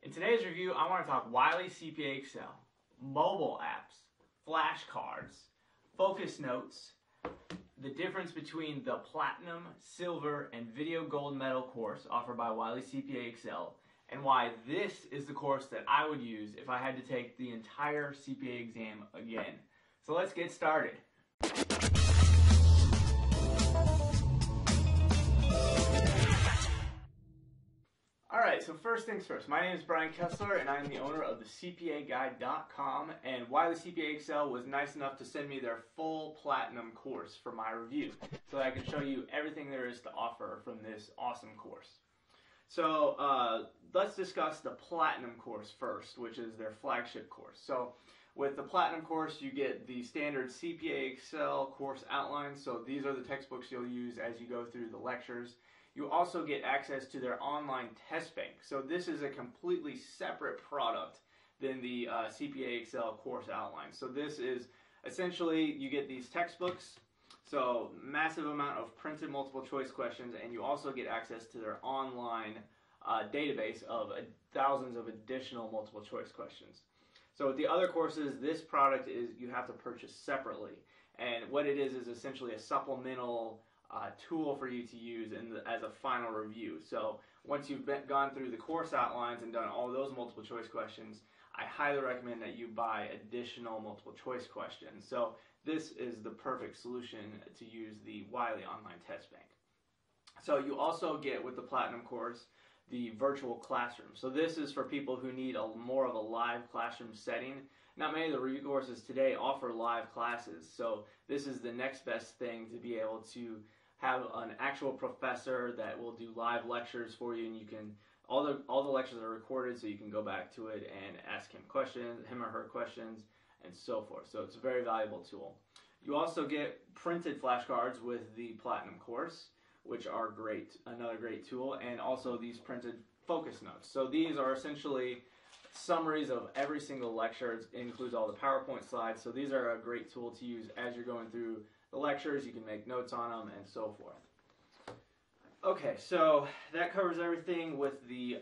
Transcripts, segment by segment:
In today's review, I want to talk Wiley CPAexcel, mobile apps, flashcards, focus notes, the difference between the Platinum, Silver, and Video Gold Medal course offered by Wiley CPAexcel, and why this is the course that I would use if I had to take the entire CPA exam again. So let's get started. Alright, so first things first, my name is Bryan Kesler and I am the owner of the CPAguide.com, and Wiley CPAexcel was nice enough to send me their full Platinum course for my review so that I can show you everything there is to offer from this awesome course. So let's discuss the Platinum course first, which is their flagship course. So with the Platinum course, you get the standard CPAexcel course outline, so these are the textbooks you'll use as you go through the lectures. You also get access to their online test bank. So this is a completely separate product than the CPAexcel course outline. So this is essentially, you get these textbooks, so massive amount of printed multiple choice questions, and you also get access to their online database of thousands of additional multiple choice questions. So with the other courses, this product is you have to purchase separately. And what it is essentially a supplemental tool for you to use as a final review. So once you've gone through the course outlines and done all those multiple choice questions, I highly recommend that you buy additional multiple choice questions. So this is the perfect solution to use the Wiley online test bank. So you also get with the Platinum course the virtual classroom. So this is for people who need more of a live classroom setting. Not many of the review courses today offer live classes, so this is the next best thing to be able to have an actual professor that will do live lectures for you, and you can all the lectures are recorded, so you can go back to it and ask him or her questions, and so forth. So it's a very valuable tool. You also get printed flashcards with the Platinum course, which are great, another great tool, and also these printed focus notes. So these are essentially summaries of every single lecture. It includes all the PowerPoint slides, so these are a great tool to use as you're going through the lectures. You can make notes on them and so forth. Okay, so that covers everything with the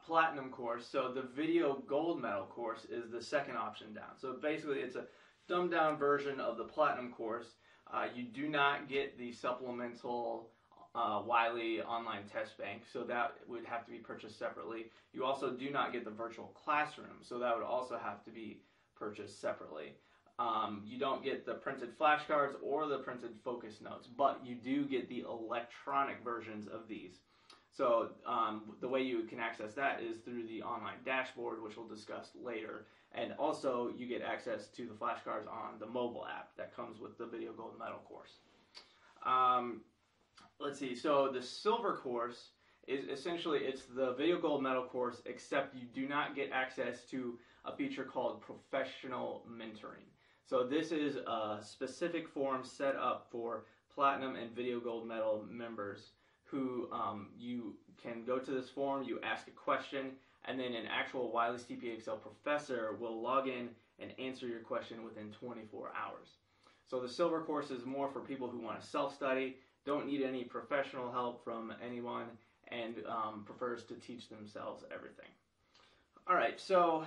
Platinum course. So the Video Gold Medal course is the second option down. So basically it's a dumbed down version of the Platinum course. You do not get the supplemental Wiley online test bank, so that would have to be purchased separately. You also do not get the virtual classroom, so that would also have to be purchased separately. You don't get the printed flashcards or the printed focus notes, but you do get the electronic versions of these. So the way you can access that is through the online dashboard, which we'll discuss later, and also you get access to the flashcards on the mobile app that comes with the Video Gold Medal course. Let's see, so the Silver course is essentially, it's the Video Gold Medal course, except you do not get access to a feature called Professional Mentoring. So this is a specific forum set up for Platinum and Video Gold Medal members who you can go to this forum, you ask a question, and then an actual Wiley CPAexcel professor will log in and answer your question within 24 hours. So the Silver course is more for people who want to self-study, don't need any professional help from anyone, and prefers to teach themselves everything. Alright, so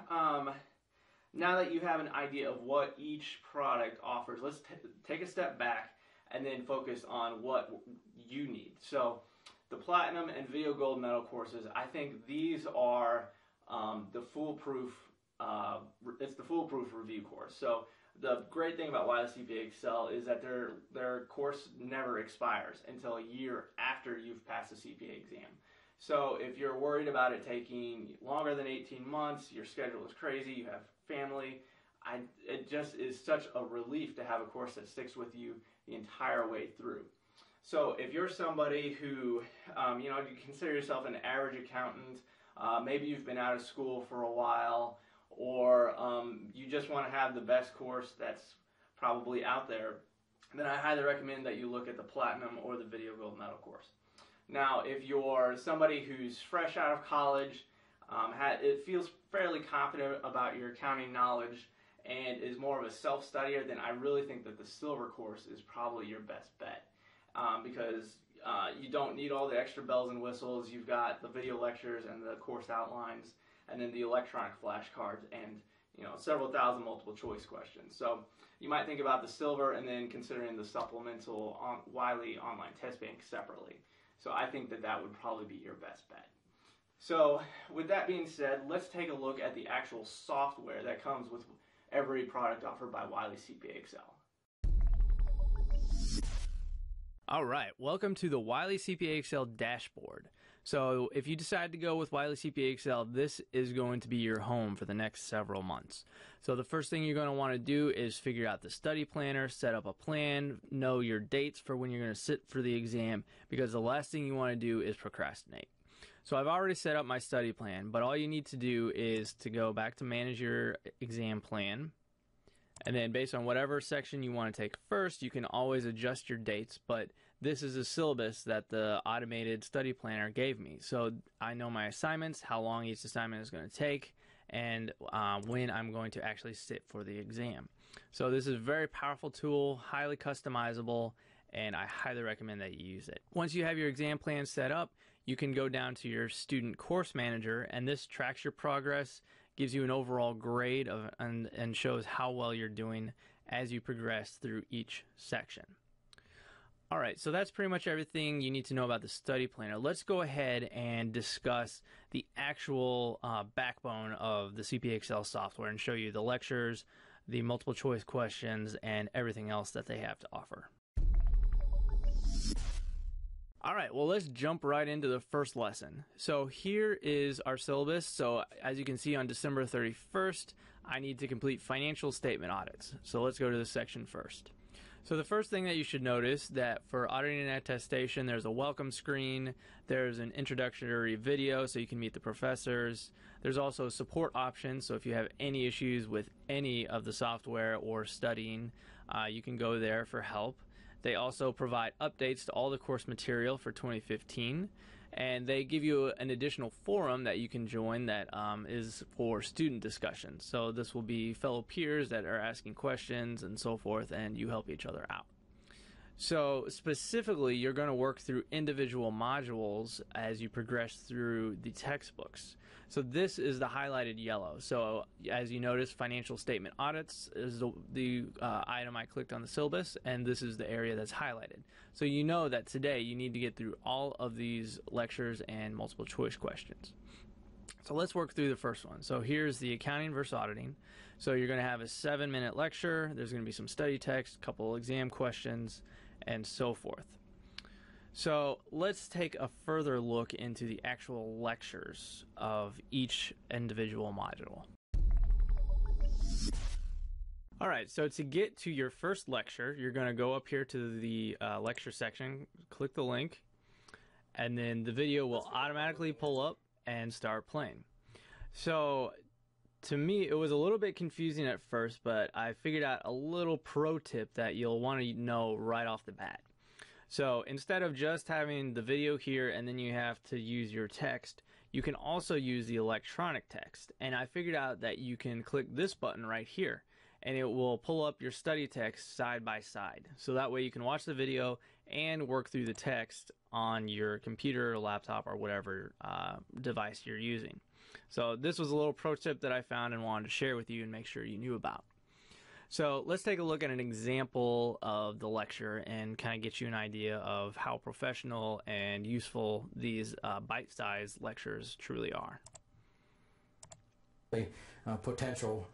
now that you have an idea of what each product offers, let's take a step back and then focus on what you need. So the Platinum and Video Gold Medal courses, I think these are the foolproof, it's the foolproof review course. So the great thing about Wiley CPAexcel is that their course never expires until a year after you've passed the CPA exam. So if you're worried about it taking longer than 18 months, your schedule is crazy, you have family, it just is such a relief to have a course that sticks with you the entire way through. So if you're somebody who, you consider yourself an average accountant, maybe you've been out of school for a while, or you just want to have the best course that's probably out there, then I highly recommend that you look at the Platinum or the Video Gold Medal course. Now, if you're somebody who's fresh out of college, it feels fairly confident about your accounting knowledge, and is more of a self-studier, then I really think that the Silver course is probably your best bet, because you don't need all the extra bells and whistles. You've got the video lectures and the course outlines, and then the electronic flashcards, and several thousand multiple choice questions. So you might think about the silver and then considering the supplemental Wiley online test bank separately. So I think that would probably be your best bet. So with that being said, let's take a look at the actual software that comes with every product offered by Wiley CPAexcel. All right, welcome to the Wiley CPAexcel Dashboard. So if you decide to go with Wiley CPAexcel, this is going to be your home for the next several months. So the first thing you're going to want to do is figure out the study planner, set up a plan, know your dates for when you're going to sit for the exam, because the last thing you want to do is procrastinate. So I've already set up my study plan, but all you need to do is to go back to manage your exam plan. And then based on whatever section you want to take first, you can always adjust your dates, but this is a syllabus that the automated study planner gave me. So I know my assignments, how long each assignment is going to take, and when I'm going to actually sit for the exam. So this is a very powerful tool, highly customizable, and I highly recommend that you use it. Once you have your exam plan set up, you can go down to your student course manager, and this tracks your progress, gives you an overall grade and shows how well you're doing as you progress through each section. All right, so that's pretty much everything you need to know about the study planner. Let's go ahead and discuss the actual backbone of the CPAexcel software and show you the lectures, the multiple choice questions, and everything else that they have to offer. All right, well, let's jump right into the first lesson. So here is our syllabus. So as you can see, on December 31st, I need to complete financial statement audits. So let's go to this section first. So the first thing that you should notice that for auditing and attestation, there's a welcome screen, there's an introductory video so you can meet the professors. There's also support options, so if you have any issues with any of the software or studying, you can go there for help. They also provide updates to all the course material for 2015, and they give you an additional forum that you can join that is for student discussions. So this will be fellow peers that are asking questions and so forth, and you help each other out. So specifically, you're going to work through individual modules as you progress through the textbooks. So this is the highlighted yellow. So as you notice, financial statement audits is the item I clicked on the syllabus, and this is the area that's highlighted. So you know that today you need to get through all of these lectures and multiple choice questions. So let's work through the first one. So here's the accounting versus auditing. So you're going to have a 7-minute lecture. There's going to be some study text, a couple exam questions, and so forth. So let's take a further look into the actual lectures of each individual module. All right, so to get to your first lecture, you're going to go up here to the lecture section, click the link, and then the video will automatically pull up and start playing. So to me, it was a little bit confusing at first, but I figured out a little pro tip that you'll want to know right off the bat. So instead of just having the video here and then you have to use your text, you can also use the electronic text. And I figured out that you can click this button right here and it will pull up your study text side by side. So that way you can watch the video and work through the text on your computer or laptop or whatever device you're using. So this was a little pro tip that I found and wanted to share with you and make sure you knew about. So let's take a look at an example of the lecture and kind of get you an idea of how professional and useful these bite-sized lectures truly are. Potential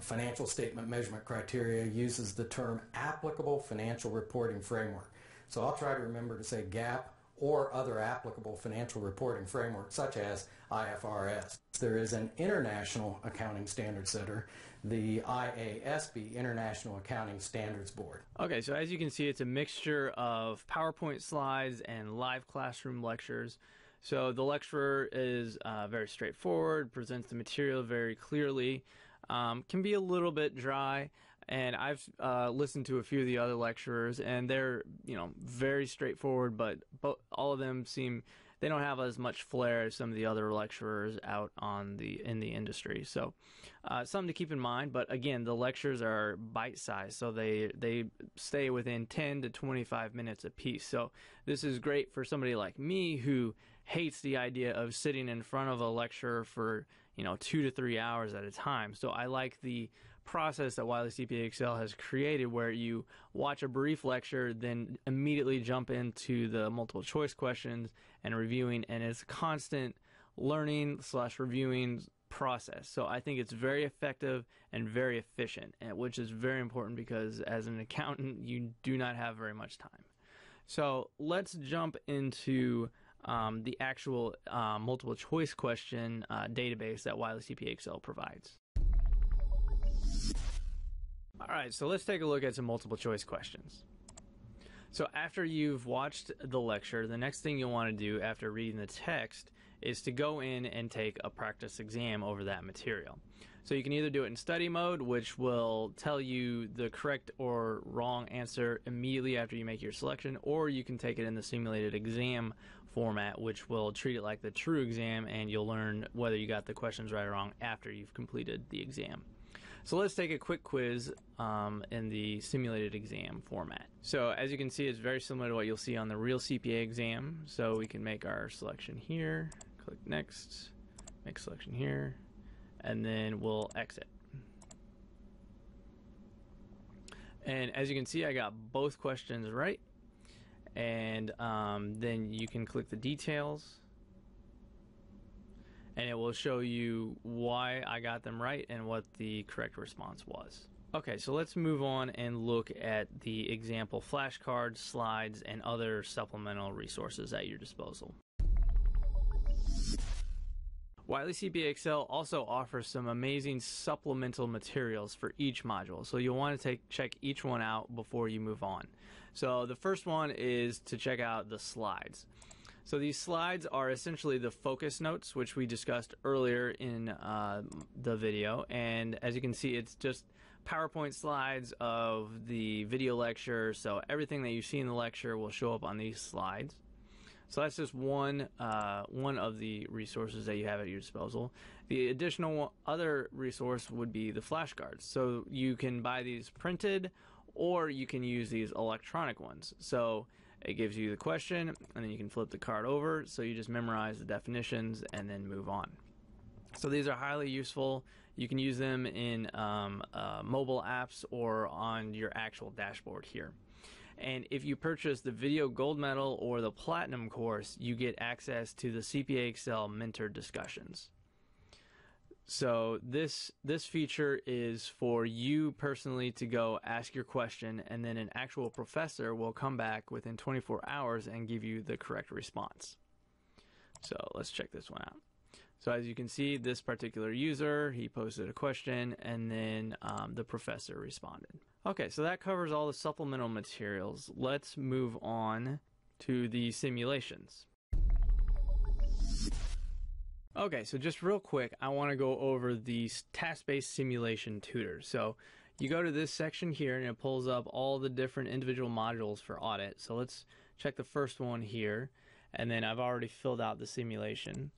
financial statement measurement criteria uses the term applicable financial reporting framework. So I'll try to remember to say GAAP or other applicable financial reporting framework such as IFRS. There is an international accounting standard setter, the IASB, International Accounting Standards Board. Okay, so as you can see, it's a mixture of PowerPoint slides and live classroom lectures. So the lecturer is very straightforward, presents the material very clearly, can be a little bit dry, and I've listened to a few of the other lecturers, and they're very straightforward, but all of them seem they don't have as much flair as some of the other lecturers out in the industry. So something to keep in mind. But again, the lectures are bite-sized, so they stay within 10 to 25 minutes a piece. So this is great for somebody like me who hates the idea of sitting in front of a lecturer for 2 to 3 hours at a time. So I like the process that Wiley CPAexcel has created, where you watch a brief lecture, then immediately jump into the multiple choice questions and reviewing, and it's a constant learning / reviewing process. So I think it's very effective and very efficient, which is very important because as an accountant, you do not have very much time. So let's jump into the actual multiple choice question database that Wiley CPAexcel provides. All right, so let's take a look at some multiple choice questions. So after you've watched the lecture, the next thing you'll want to do after reading the text is to go in and take a practice exam over that material. So you can either do it in study mode, which will tell you the correct or wrong answer immediately after you make your selection, or you can take it in the simulated exam format, which will treat it like the true exam, and you'll learn whether you got the questions right or wrong after you've completed the exam. So let's take a quick quiz in the simulated exam format. So as you can see, it's very similar to what you'll see on the real CPA exam. So we can make our selection here, click next, make selection here, and then we'll exit. And as you can see, I got both questions right. And then you can click the details, and it will show you why I got them right and what the correct response was. Okay, so let's move on and look at the example flashcards, slides, and other supplemental resources at your disposal. Wiley CPAexcel also offers some amazing supplemental materials for each module, so you'll want to check each one out before you move on. So the first one is to check out the slides. So these slides are essentially the focus notes, which we discussed earlier in the video. And as you can see, it's just PowerPoint slides of the video lecture. So everything that you see in the lecture will show up on these slides. So that's just one of the resources that you have at your disposal. The additional other resource would be the flashcards. So you can buy these printed, or you can use these electronic ones. So it gives you the question, and then you can flip the card over, so you just memorize the definitions and then move on. So these are highly useful. You can use them in mobile apps or on your actual dashboard here. And if you purchase the Video Gold Medal or the Platinum course, you get access to the CPAexcel Mentor discussions. So this feature is for you personally to go ask your question, and then an actual professor will come back within 24 hours and give you the correct response. So let's check this one out. So as you can see, this particular user, he posted a question, and then the professor responded. Okay, so that covers all the supplemental materials. Let's move on to the simulations. Okay, so just real quick, I want to go over the task-based simulation tutor. So you go to this section here, and it pulls up all the different individual modules for audit. So let's check the first one here, and then I've already filled out the simulation.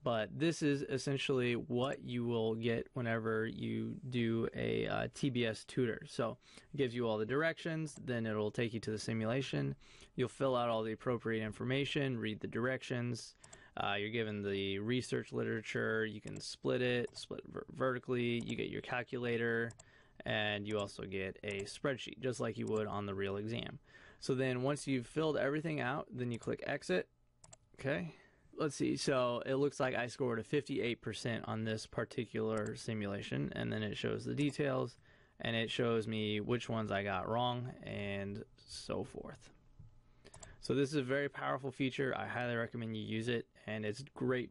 But this is essentially what you will get whenever you do a TBS tutor. So it gives you all the directions, then it'll take you to the simulation. You'll fill out all the appropriate information, read the directions. You're given the research literature. You can split vertically. You get your calculator, and you also get a spreadsheet, just like you would on the real exam. So then once you've filled everything out, then you click exit. Okay. Let's see. So it looks like I scored a 58% on this particular simulation, and then it shows the details, and it shows me which ones I got wrong, and so forth. So this is a very powerful feature. I highly recommend you use it, and it's great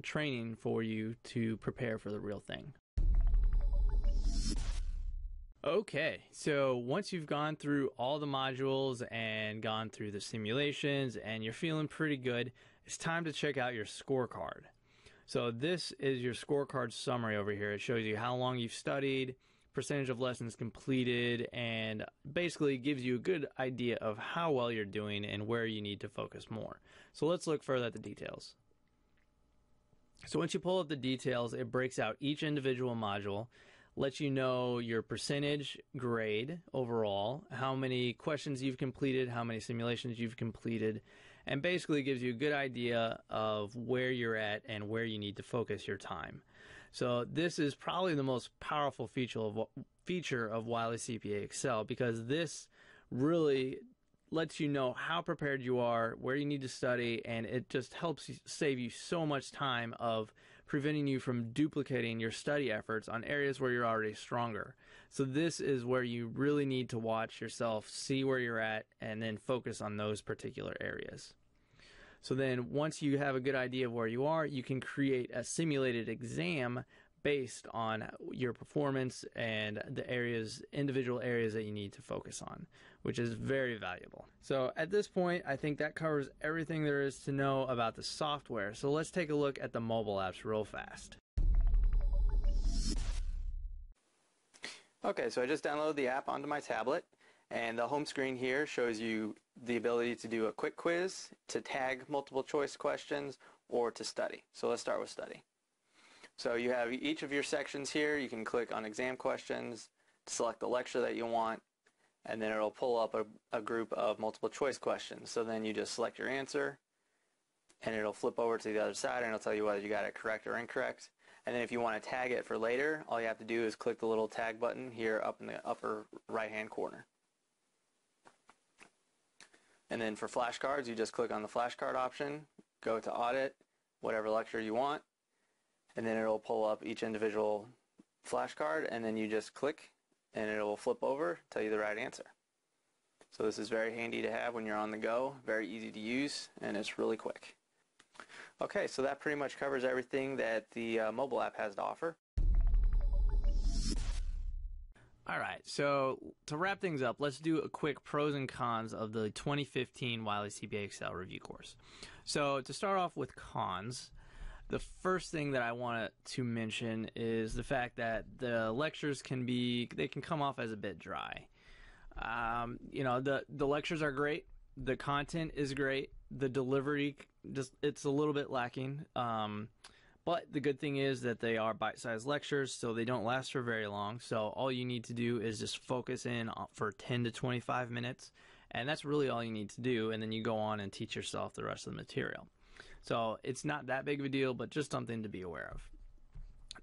training for you to prepare for the real thing. Okay, so once you've gone through all the modules and gone through the simulations and you're feeling pretty good, it's time to check out your scorecard. So this is your scorecard summary over here. It shows you how long you've studied, percentage of lessons completed, and basically gives you a good idea of how well you're doing and where you need to focus more. So let's look further at the details. So once you pull up the details, it breaks out each individual module, lets you know your percentage grade overall, how many questions you've completed, how many simulations you've completed, and basically gives you a good idea of where you're at and where you need to focus your time. So this is probably the most powerful feature of Wiley CPAexcel, because this really lets you know how prepared you are, where you need to study, and it just helps save you so much time of preventing you from duplicating your study efforts on areas where you're already stronger. So this is where you really need to watch yourself, see where you're at, and then focus on those particular areas. So then once you have a good idea of where you are, you can create a simulated exam based on your performance and the individual areas that you need to focus on, which is very valuable. So at this point, I think that covers everything there is to know about the software. So let's take a look at the mobile apps real fast. Okay, so I just downloaded the app onto my tablet, and the home screen here shows you the ability to do a quick quiz, to tag multiple choice questions, or to study. So let's start with study. So you have each of your sections here. You can click on exam questions, select the lecture that you want, and then it'll pull up a group of multiple choice questions. So then you just select your answer, and it'll flip over to the other side, and it'll tell you whether you got it correct or incorrect. And then if you want to tag it for later, all you have to do is click the little tag button here up in the upper right-hand corner. And then for flashcards, you just click on the flashcard option, go to audit, whatever lecture you want, and then it'll pull up each individual flashcard, and then you just click and it will flip over, tell you the right answer. So this is very handy to have when you're on the go, very easy to use, and it's really quick. Okay, so that pretty much covers everything that the mobile app has to offer. Alright, so to wrap things up, let's do a quick pros and cons of the 2015 Wiley CPAexcel review course. So to start off with cons, the first thing that I want to mention is the fact that the lectures can come off as a bit dry. The lectures are great, the content is great, the delivery it's a little bit lacking. But the good thing is that they are bite-sized lectures, so they don't last for very long. So all you need to do is just focus in for 10 to 25 minutes, and that's really all you need to do, and then you go on and teach yourself the rest of the material. So it's not that big of a deal, but just something to be aware of.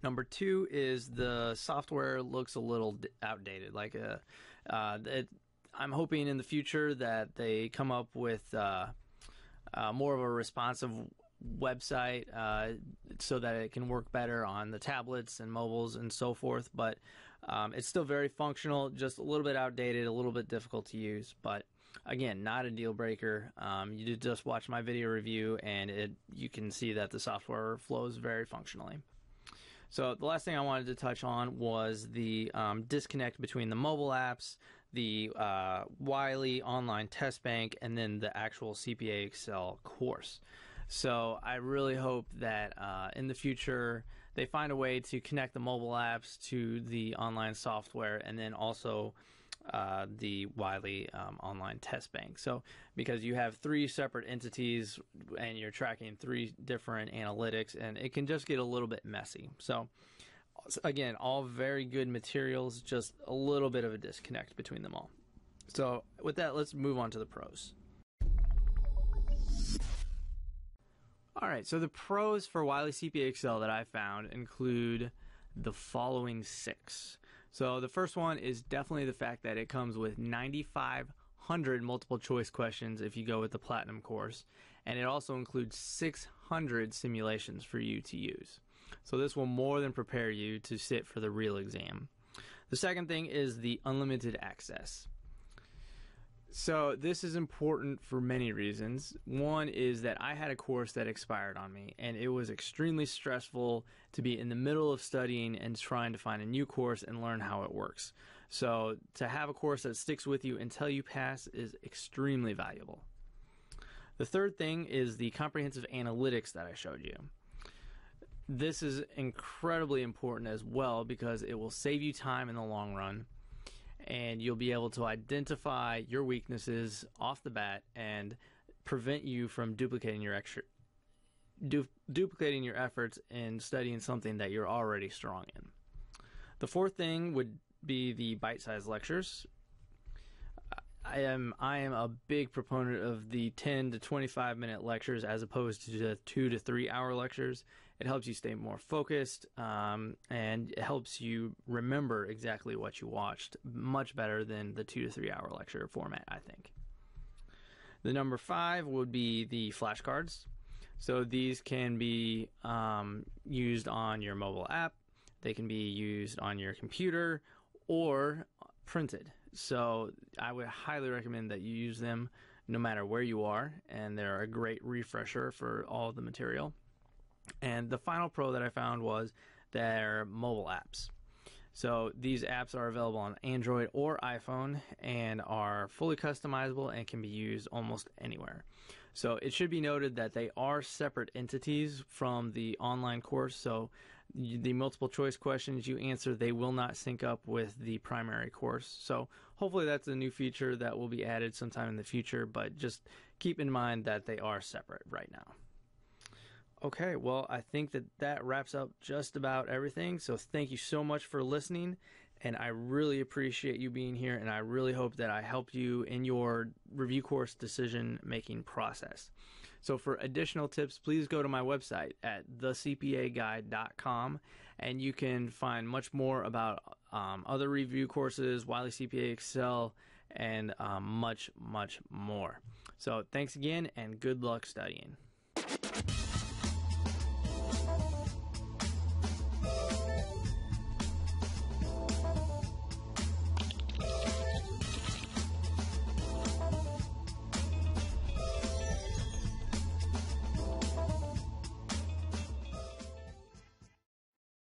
Number two is the software looks a little outdated. I'm hoping in the future that they come up with more of a responsive website so that it can work better on the tablets and mobiles and so forth, but it's still very functional, just a little bit outdated, a little bit difficult to use, but again, not a deal breaker. You did just watch my video review and you can see that the software flows very functionally. So the last thing I wanted to touch on was the disconnect between the mobile apps, the Wiley online test bank, and then the actual CPAexcel course. So I really hope that in the future they find a way to connect the mobile apps to the online software, and then also the Wiley online test bank. So because you have three separate entities and you're tracking three different analytics, and it can just get a little bit messy. So again, all very good materials, just a little bit of a disconnect between them all. So with that, let's move on to the pros. Alright, so the pros for Wiley CPAexcel that I found include the following 6. So the first one is definitely the fact that it comes with 9,500 multiple choice questions if you go with the Platinum course, and it also includes 600 simulations for you to use. So this will more than prepare you to sit for the real exam. The second thing is the unlimited access. So this is important for many reasons. One is that I had a course that expired on me, and it was extremely stressful to be in the middle of studying and trying to find a new course and learn how it works. So to have a course that sticks with you until you pass is extremely valuable. The third thing is the comprehensive analytics that I showed you. this is incredibly important as well because it will save you time in the long run, and you'll be able to identify your weaknesses off the bat and prevent you from duplicating your efforts in studying something that you're already strong in. The fourth thing would be the bite-sized lectures. I am a big proponent of the 10 to 25 minute lectures as opposed to the 2 to 3 hour lectures. It helps you stay more focused, and it helps you remember exactly what you watched much better than the 2 to 3 hour lecture format, I think. The number 5 would be the flashcards. So these can be used on your mobile app, they can be used on your computer, or printed. So I would highly recommend that you use them no matter where you are, and they're a great refresher for all of the material. And the final pro that I found was their mobile apps. So these apps are available on Android or iPhone and are fully customizable and can be used almost anywhere. So it should be noted that they are separate entities from the online course. So the multiple choice questions you answer, they will not sync up with the primary course. So hopefully that's a new feature that will be added sometime in the future, but just keep in mind that they are separate right now. Okay, well, I think that wraps up just about everything. So thank you so much for listening, and I really appreciate you being here, and I really hope that I helped you in your review course decision-making process. So for additional tips, please go to my website at thecpaguide.com, and you can find much more about other review courses, Wiley CPAexcel, and much, much more. So thanks again, and good luck studying.